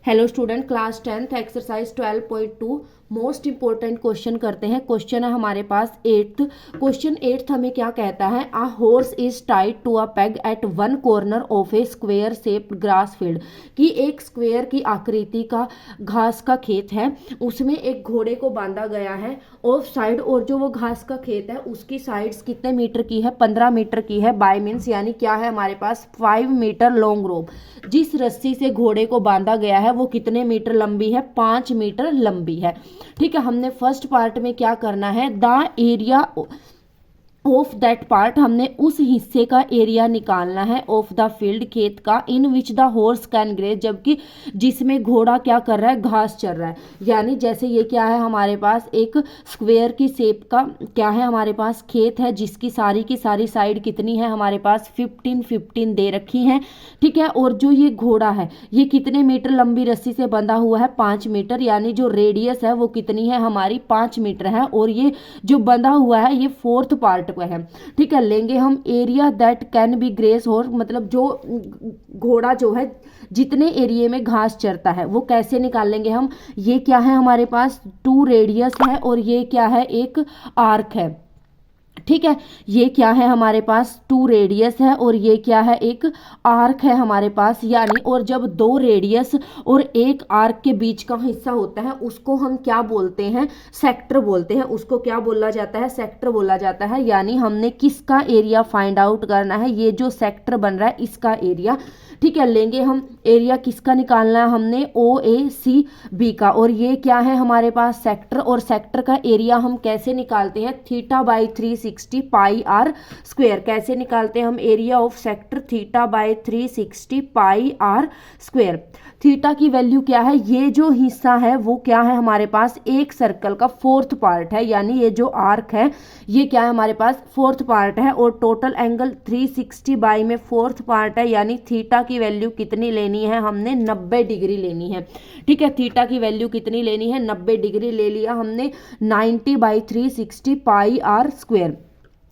Hello student, class 10th exercise 12.2 most important question करते हैं। Question है हमारे पास 8th। क्वेश्चन 8th हमें क्या कहता है, a horse is tied to a peg at one corner of a square shaped grass field. कि एक स्क्वेयर की आकृति का घास का खेत है, उसमें एक घोड़े को बांधा गया है ऑफ साइड, और जो वो घास का खेत है उसकी साइड्स कितने मीटर की है, 15 मीटर की है। बाय मीन्स यानी क्या है हमारे पास 5 मीटर लॉन्ग रोप। जिस रस्सी से घोड़े को बांधा गया है वो कितने मीटर लंबी है, 5 मीटर लंबी है। ठीक है, हमने फर्स्ट पार्ट में क्या करना है, the area of that part, हमने उस हिस्से का एरिया निकालना है ऑफ द फील्ड, खेत का, in which the horse can graze, जबकि जिसमें घोड़ा क्या कर रहा है, घास चर रहा है। यानी जैसे ये क्या है हमारे पास एक स्क्वेयर की शेप का क्या है हमारे पास खेत है, जिसकी सारी की सारी साइड कितनी है हमारे पास 15 दे रखी हैं। ठीक है, और जो ये घोड़ा है ये कितने मीटर लंबी रस्सी से बंधा हुआ है, 5 मीटर, यानी जो रेडियस है वो कितनी है हमारी 5 मीटर है, और ये जो बंधा हुआ है ये फोर्थ पार्ट पे है। ठीक है, लेंगे हम area that can be grace, और मतलब जो घोड़ा जो है जितने एरिया में घास चरता है वो कैसे निकाल लेंगे हम। ये क्या है हमारे पास 2 रेडियस है, और ये क्या है एक आर्क है। ठीक है, ये क्या है हमारे पास 2 रेडियस है, और ये क्या है एक आर्क है हमारे पास। यानी और जब 2 रेडियस और एक आर्क के बीच का हिस्सा होता है उसको हम क्या बोलते हैं, सेक्टर बोलते हैं। उसको क्या बोला जाता है, सेक्टर बोला जाता है। यानी हमने किसका एरिया फाइंड आउट करना है, ये जो सेक्टर बन रहा है इसका एरिया। ठीक है, लेंगे हम एरिया किसका निकालना है, हमने OACB का, और ये क्या है हमारे पास सेक्टर, और सेक्टर का एरिया हम कैसे निकालते हैं, θ/360 पाई आर स्क्वेयर। कैसे निकालते हैं हम area of sector, θ/360 pi r square. Theta की वैल्यू क्या है, ये जो हिस्सा है वो क्या है हमारे पास एक सर्कल का फोर्थ पार्ट है, यानी ये जो आर्क है ये क्या है हमारे पास फोर्थ पार्ट है, और टोटल एंगल 360 बाई में फोर्थ पार्ट है, यानी थीटा की वैल्यू कितनी लेनी है हमने, 90 डिग्री लेनी है। ठीक है, थीटा की वैल्यू कितनी लेनी है, 90 डिग्री ले लिया हमने। 90/360 पाई आर स्क्वेयर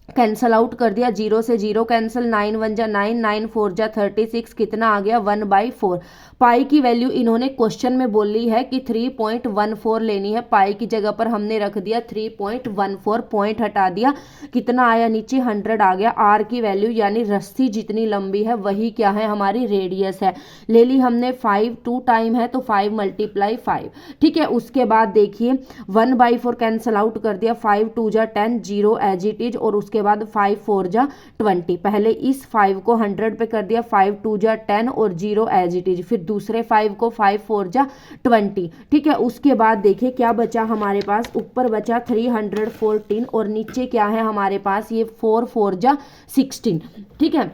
कैंसल आउट कर दिया, 0 से 0 कैंसिल, 9 1 जा 9, 9 4 जा 36, कितना आ गया 1/4। पाई की वैल्यू इन्होंने क्वेश्चन में बोली है कि 3.14 लेनी है, पाई की जगह पर हमने रख दिया 3.14, पॉइंट हटा दिया, कितना आया नीचे 100 आ गया। आर की वैल्यू यानी रस्सी जितनी लंबी है वही क्या है हमारी रेडियस है, ले ली हमने 5, 2 टाइम है तो 5 × 5। ठीक है, उसके बाद देखिए 1/4 कैंसल आउट कर दिया, 5 2 जा 10, 0 एज इट इज, और उसके बाद 5 4 जा 20। पहले इस 5 को 100 पे कर दिया, 5 2 जा 10 और 0 एज इट इज, फिर दूसरे 5 को 5 4 जा 20। ठीक है, उसके बाद देखिए क्या बचा हमारे पास, ऊपर बचा 314, और नीचे क्या है हमारे पास ये 4 4 जा 16। ठीक है,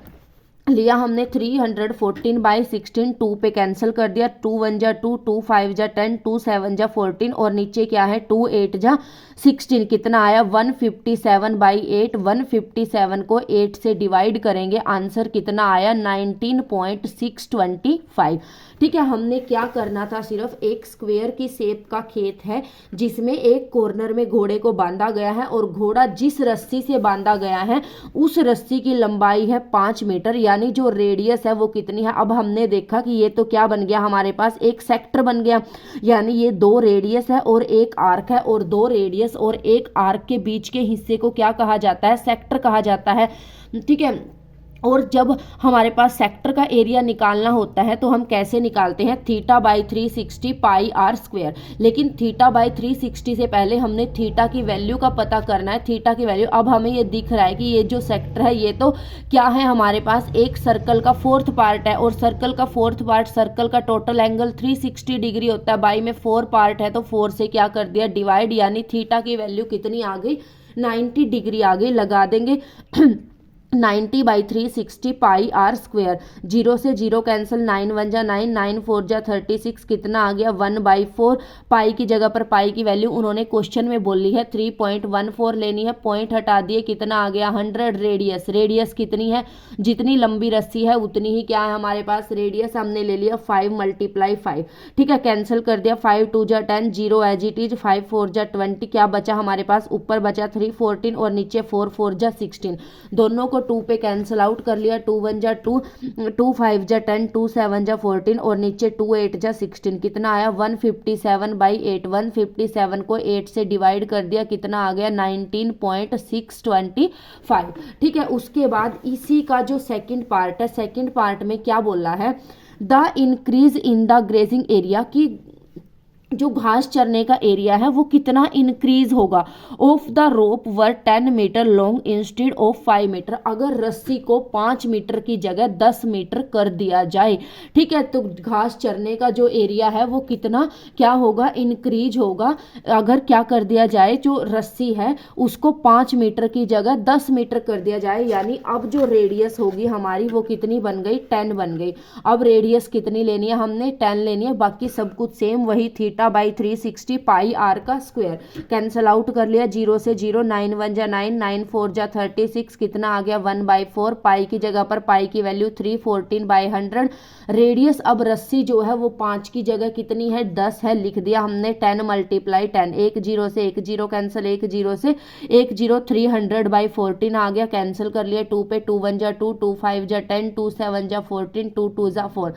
लिया हमने 314/16, 2 पे कैंसिल कर दिया, 2 1 जा 2, 2 5 जा 10, 2 7 जा 14, और नीचे क्या है 2 8 जा 16, कितना आया 157/8। 157 को 8 से डिवाइड करेंगे, आंसर कितना आया 19.625। ठीक है, हमने क्या करना था, सिर्फ एक स्क्वेयर की शेप का खेत है जिसमें एक कॉर्नर में घोड़े को बांधा गया है, और घोड़ा जिस रस्सी से बांधा गया है उस रस्सी की लंबाई है 5 मीटर, यानी जो रेडियस है वो कितनी है। अब हमने देखा कि ये तो क्या बन गया हमारे पास एक सेक्टर बन गया, यानी ये 2 रेडियस है और एक आर्क है, और 2 रेडियस और एक आर्क के बीच के हिस्से को क्या कहा जाता है, सेक्टर कहा जाता है। ठीक है, और जब हमारे पास सेक्टर का एरिया निकालना होता है तो हम कैसे निकालते हैं, θ/360 पाई आर स्क्वेयर। लेकिन θ/360 से पहले हमने थीटा की वैल्यू का पता करना है, थीटा की वैल्यू। अब हमें ये दिख रहा है कि ये जो सेक्टर है ये तो क्या है हमारे पास एक सर्कल का फोर्थ पार्ट है, और सर्कल का फोर्थ पार्ट, सर्कल का टोटल एंगल 360 डिग्री होता है, बाई में 4 पार्ट है तो 4 से क्या कर दिया डिवाइड, यानी थीटा की वैल्यू कितनी आ गई 90 डिग्री आ गई। लगा देंगे 90/360 पाई आर स्क्वेयर, 0 से 0 कैंसिल, 9 1 जा 9, 9 4 जा 36, कितना आ गया 1/4। पाई की जगह पर पाई की वैल्यू उन्होंने क्वेश्चन में बोली है 3.14 लेनी है, पॉइंट हटा दिए, कितना आ गया 100। रेडियस, रेडियस कितनी है, जितनी लंबी रस्सी है उतनी ही क्या है हमारे पास रेडियस, हमने ले लिया 5 × 5। ठीक है, कैंसिल कर दिया, 5 2 जा 10, 0 एज इट इज, 5 4 जा 20, क्या बचा हमारे पास, ऊपर बचा 314 और नीचे 4 4 जा 16। दोनों को को 2 पे कैंसिल आउट कर लिया, 2 1 जा 2, 2 5 जा 10, 2 7 जा 14 और नीचे 2 8 जा 16, कितना आया 157/8। 157 को 8 से डिवाइड कर दिया, कितना आ गया 19.625। ठीक है, उसके बाद इसी का जो सेकंड पार्ट है, सेकंड पार्ट में क्या बोला है, the increase in the grazing area की जो घास चरने का एरिया है वो कितना इंक्रीज होगा। Of the rope were 10 metre long instead of 5 metre. अगर रस्सी को 5 मीटर की जगह 10 मीटर कर दिया जाए, ठीक है, तो घास चरने का जो एरिया है वो कितना क्या होगा, इंक्रीज होगा। अगर क्या कर दिया जाए, जो रस्सी है उसको 5 मीटर की जगह 10 मीटर कर दिया जाए, यानी अब जो रेडियस होगी हमारी वो कितनी बन गई, 10 बन गई। अब रेडियस कितनी लेनी है, हमने 10 लेनी है, बाकी सब कुछ सेम वही, थीटा बाई 360 पाई आर का स्क्वायर। कैंसल आउट कर लिया, 0 से 0, 9 1 जा 9, 9 4 जा 36, कितना आ गया 1/4। पाई की जगह पर पाई की वैल्यू 3, 14/100। रेडियस अब रस्सी जो है वो 5 की जगह कितनी है, 10 है, लिख दिया हमने 10 × 10। 1 0 से 1 0 कैंसिल, 1 0 से 1 0, 300/14 आ गया, कैंसिल कर लिया, 2 पे 2 1 जा 2, 2 5 जा 10, 2 7 जा 14, 2 2 जा 4।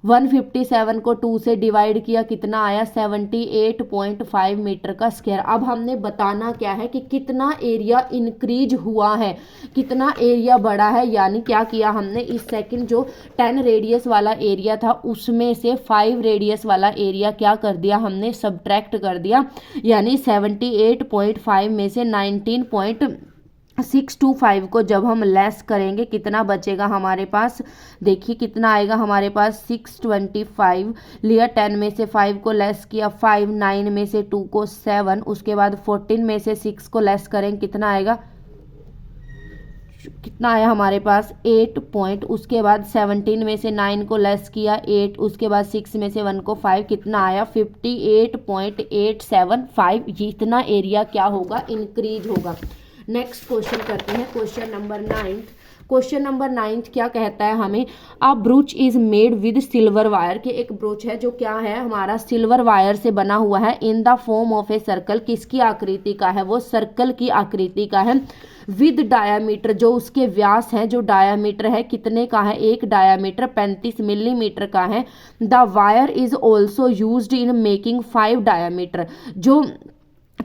157 को 2 से डिवाइड किया, कितना आया 78.5 मीटर का स्क्वायर। अब हमने बताना क्या है कि कितना एरिया इंक्रीज हुआ है, कितना एरिया बढ़ा है, यानी क्या किया हमने, इस सेकंड जो 10 रेडियस वाला एरिया था उसमें से 5 रेडियस वाला एरिया क्या कर दिया हमने, सब्ट्रैक्ट कर दिया, यानी 78.5 में से 19.625 को जब हम लेस करेंगे कितना बचेगा हमारे पास, देखिए कितना आएगा हमारे पास 625 लिया, 10 में से 5 को लेस किया 5, 9 में से 2 को 7, उसके बाद 14 में से 6 को लेस करें, कितना आएगा, कितना आया हमारे पास 8 पॉइंट, उसके बाद 17 में से 9 को लेस किया 8, उसके बाद 6 में से 1 को 5, कितना आया 58.875। इतना एरिया क्या होगा, इंक्रीज होगा। नेक्स्ट क्वेश्चन करते हैं, क्वेश्चन नंबर 9। क्वेश्चन नंबर 9 क्या कहता है हमें, a brooch is made with silver wire, के एक ब्रूच है जो क्या है हमारा सिल्वर वायर से बना हुआ है, in the form of a circle, किसकी आकृति का है, वो सर्कल की आकृति का है, विद डायामीटर, जो उसके व्यास है, जो डायामीटर है कितने का है, एक डायामीटर 35 मिलीमीटर का है। The wire is also used in making 5 diameter, जो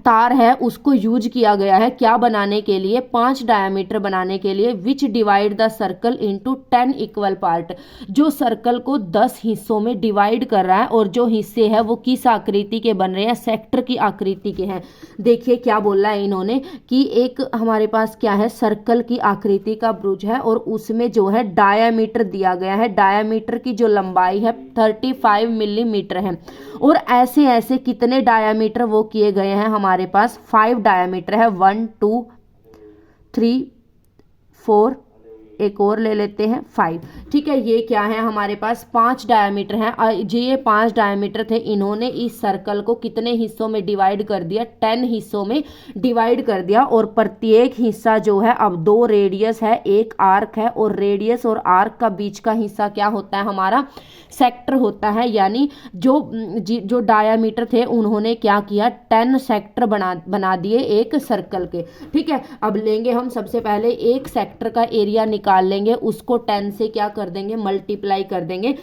तार है उसको यूज किया गया है क्या बनाने के लिए, 5 डायमीटर बनाने के लिए, विच divide the circle into 10 equal part, जो सर्कल को 10 हिस्सों में डिवाइड कर रहा है और जो हिस्से है वो किस आकृति के बन रहे हैं, सेक्टर की आकृति के हैं। देखिए क्या बोला है इन्होंने कि एक हमारे पास क्या है, सर्कल की आकृति का ब्रूज है और उसमें जो है डायामीटर दिया गया है, डायामीटर की जो लंबाई है 35 मिलीमीटर है, और ऐसे ऐसे कितने डायामीटर वो किए गए हैं हमारे पास, 5 डायामीटर है, 1 2 3 4, एक और ले लेते हैं 5, ठीक है। ये क्या है हमारे पास 5 डायमीटर हैं, जो ये 5 डायमीटर थे इन्होंने इस सर्कल को कितने हिस्सों में डिवाइड कर दिया, 10 हिस्सों में डिवाइड कर दिया, और प्रत्येक हिस्सा जो है, अब 2 रेडियस है, एक आर्क है, और रेडियस और आर्क का बीच का हिस्सा क्या होता है हमारा, सेक्टर होता है। यानी जो डायमीटर थे उन्होंने क्या किया, 10 सेक्टर बना दिए एक सर्कल के, ठीक है। अब लेंगे हम सबसे पहले एक सेक्टर का एरिया निकाल लेंगे, उसको 10 से क्या कर देंगे, मल्टीप्लाई कर देंगे।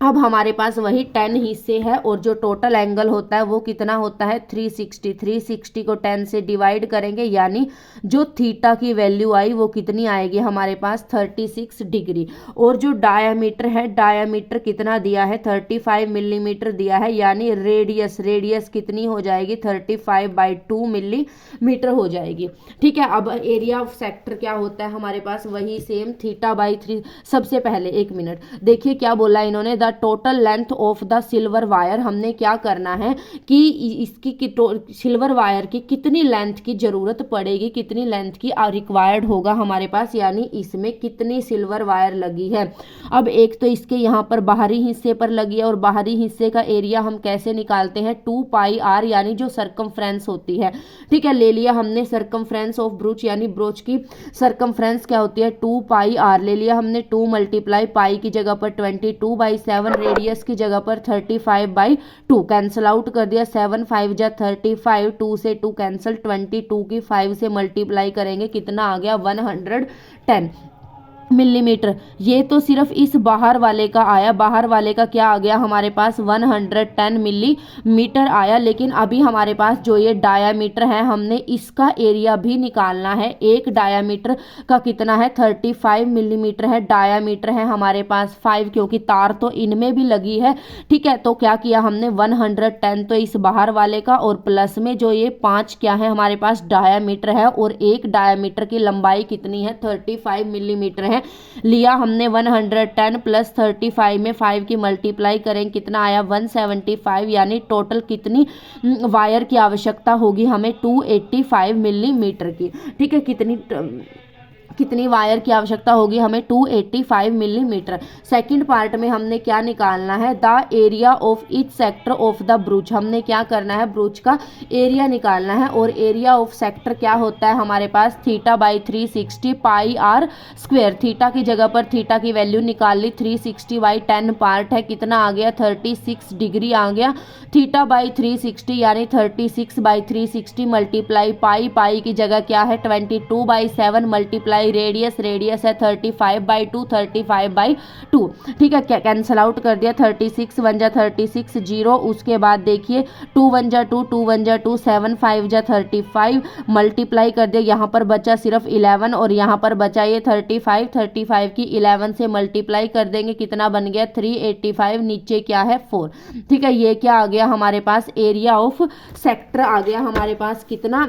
अब हमारे पास वही 10 हिस्से है और जो टोटल एंगल होता है वो कितना होता है 360। 360 को 10 से डिवाइड करेंगे, यानी जो थीटा की वैल्यू आई वो कितनी आएगी हमारे पास 36 डिग्री। और जो डायामीटर है, डायामीटर कितना दिया है 35 मिलीमीटर दिया है, यानी रेडियस कितनी हो जाएगी 35/2 मिलीमीटर हो जाएगी, ठीक है। अब एरिया ऑफ सेक्टर क्या होता है हमारे पास, वही सेम θ/3। सबसे पहले 1 मिनट देखिए क्या बोला इन्होंने, the total length of the silver wire, हमने क्या करना है कि इसकी सिल्वर वायर की कितनी लेंथ की जरूरत पड़ेगी, कितनी लेंथ की रिक्वायर्ड होगा हमारे पास, यानी इसमें कितनी सिल्वर वायर लगी है। अब एक तो इसके यहाँ पर बाहरी हिस्से पर लगी है, और बाहरी हिस्से का एरिया हम कैसे निकालते हैं 2πr, यानी जो सरकमफ्रेंस होती है, ठीक है। ले लिया हमने सरकमफ्रेंस ऑफ ब्रूच, यानी ब्रोच की सरकमफ्रेंस क्या होती है 2πr, ले लिया हमने 2 × पाई की जगह पर 22/7 7 रेडियस की जगह पर 35/2 कैंसिल आउट कर दिया। 7 5 जा 35, 2 से 2 कैंसिल, 22 की 5 से मल्टीप्लाई करेंगे कितना आ गया 110 मिलीमीटर। ये तो सिर्फ इस बाहर वाले का आया, बाहर वाले का क्या आ गया हमारे पास 110 मिलीमीटर आया। लेकिन अभी हमारे पास जो ये डायामीटर है हमने इसका एरिया भी निकालना है। एक डायामीटर का कितना है 35 मिलीमीटर है, डायामीटर है हमारे पास 5 क्योंकि तार तो इनमें भी लगी है। ठीक है, तो क्या किया हमने 110 तो इस बाहर वाले का और प्लस में जो ये 5 क्या है हमारे पास डायामीटर है और एक डायामीटर की लंबाई कितनी है 35 मिलीमीटर है। लिया हमने 110 प्लस 35 में 5 की मल्टीप्लाई करें कितना आया 175, यानी टोटल कितनी वायर की आवश्यकता होगी हमें 285 मिलीमीटर की। ठीक है, कितनी वायर की आवश्यकता होगी हमें 285 मिलीमीटर। सेकंड पार्ट में हमने क्या निकालना है the area of each sector of the ब्रूच। हमने क्या करना है ब्रूच का एरिया निकालना है और एरिया ऑफ सेक्टर क्या होता है हमारे पास θ/360 पाई आर स्क्वायर। थीटा की जगह पर थीटा की वैल्यू निकाल ली, 360/10 पार्ट है कितना आ गया 36 डिग्री आ गया। θ/360 यानी 36/360 मल्टीप्लाई पाई की जगह क्या है 22/7 मल्टीप्लाई रेडियस है 35/2 35/2। ठीक है, कैंसल आउट कर दिया 36 1 जा 36 0। उसके बाद देखिए 2 1 जा 2 2 1 जा 2 7 5 जा 35 मल्टीप्लाई कर दिया। यहाँ पर बचा सिर्फ 11 और यहाँ पर बचा ये 35 की 11 से मल्टीप्लाई कर देंगे कितना बन गया 385, नीचे क्या है 4। ठीक है, ये क्या आ गया हमारे पास एरिया ऑफ सेक्टर आ गया हमारे पास कितना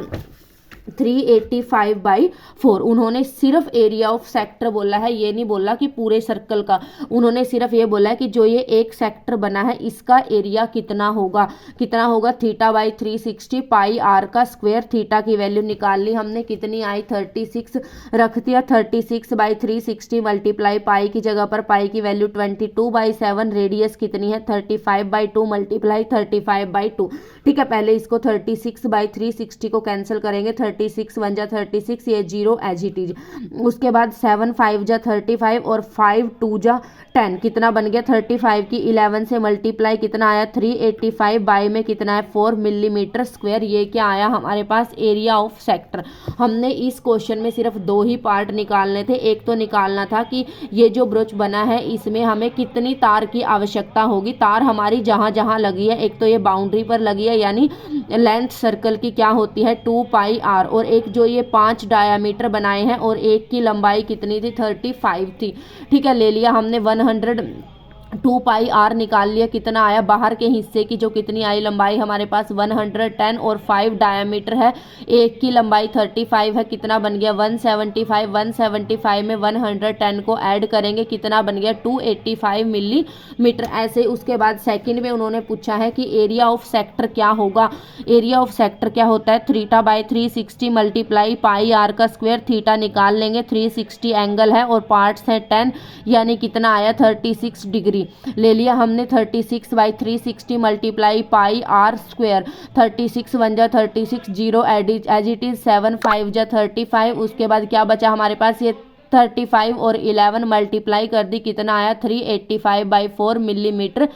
385/4। उन्होंने सिर्फ एरिया ऑफ सेक्टर बोला है, ये नहीं बोला कि पूरे सर्कल का। उन्होंने सिर्फ ये बोला है कि जो ये एक सेक्टर बना है इसका एरिया कितना होगा θ/360 पाई आर का स्क्वायर। थीटा की वैल्यू निकाल ली हमने कितनी आई 36 रख दिया। 36/360 मल्टीप्लाई पाई की जगह पर पाई की वैल्यू 22/7 रेडियस कितनी है 35/2 मल्टीप्लाई 35/2। ठीक है, पहले इसको 36/360 को कैंसिल करेंगे 36 1 जा 36 ये 0 एज इट इज। उसके बाद 7 5 जा 35 और 5 2 जा 10 कितना बन गया 35 की 11 से मल्टीप्लाई कितना आया 385 बाई में कितना है 4 मिलीमीटर स्क्वायर। ये क्या आया हमारे पास एरिया ऑफ सेक्टर। हमने इस क्वेश्चन में सिर्फ 2 ही पार्ट निकालने थे। एक तो निकालना था कि ये जो ब्रोच बना है इसमें हमें कितनी तार की आवश्यकता होगी। तार हमारी जहां जहां लगी है, एक तो ये बाउंड्री पर लगी है यानी लेंथ सर्कल की क्या होती है 2 पाई आर, और एक जो ये 5 डायामीटर बनाए हैं और एक की लंबाई कितनी थी 35 थी। ठीक है, ले लिया हमने 102 पाई आर निकाल लिया कितना आया बाहर के हिस्से की जो कितनी आई लंबाई हमारे पास 110 और 5 डायामीटर है, एक की लंबाई 35 है कितना बन गया 175। 175 में 110 को ऐड करेंगे कितना बन गया 285 मिलीमीटर। ऐसे उसके बाद सेकंड में उन्होंने पूछा है कि एरिया ऑफ सेक्टर क्या होगा। एरिया ऑफ सेक्टर क्या होता है θ/360 मल्टीप्लाई पाई आर का स्क्वायर। थीटा निकाल लेंगे 360 एंगल है और पार्ट्स है 10 यानी कितना आया 36 डिग्री। ले लिया हमने 36/360 मल्टीप्लाई पाई आर स्क्वायर। 36 1 जा 36 0 एज इट इज 7 5 जा 35। उसके बाद क्या बचा हमारे पास ये 35 और 11 मल्टीप्लाई कर दी कितना आया 385/4 मिलीमीटर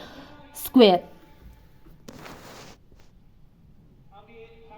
स्क्वायर।